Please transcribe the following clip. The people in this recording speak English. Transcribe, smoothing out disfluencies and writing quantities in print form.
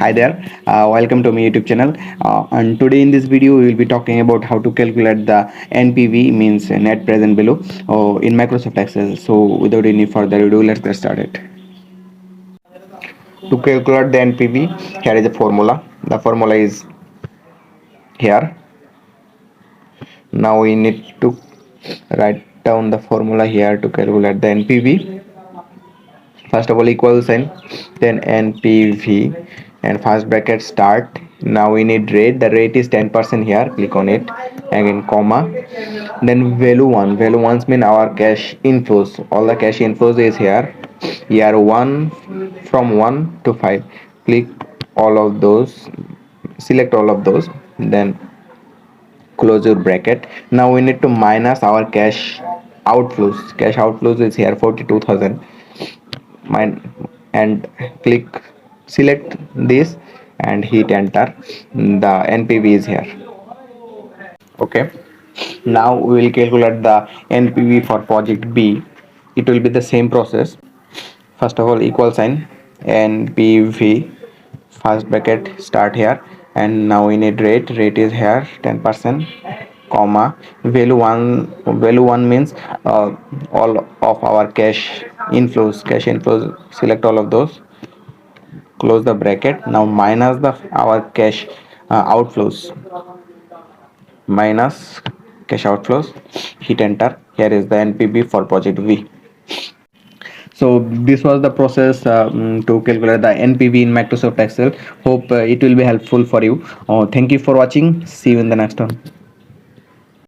Hi there, welcome to my YouTube channel. And today in this video we will be talking about how to calculate the NPV, means net present value, in Microsoft Excel. So without any further ado, let's get started. To calculate the NPV, here is a formula. The formula is here. Now we need to write down the formula here to calculate the NPV. First of all, equal sign, then NPV, and first bracket start. Now we need rate. The rate is 10% here. Click on it. Again comma, then value 1. Value 1 mean our cash inflows. All the cash inflows is here. Year 1 from 1 to 5. Click all of those, select all of those, then close your bracket. Now we need to minus our cash outflows. Cash outflows is here 42,000. Mine, and click, select this and hit enter. The NPV is here. Okay, now we will calculate the NPV for project B. It will be the same process. First of all, equal sign, NPV, first bracket start here, and now we need rate. Rate is here 10%, comma, value 1 means all of our cash inflows. Select all of those, close the bracket. Now minus the our cash outflows, minus cash outflows, hit enter. Here is the NPV for project V. So this was the process to calculate the NPV in Microsoft Excel. Hope it will be helpful for you. Thank you for watching. See you in the next one.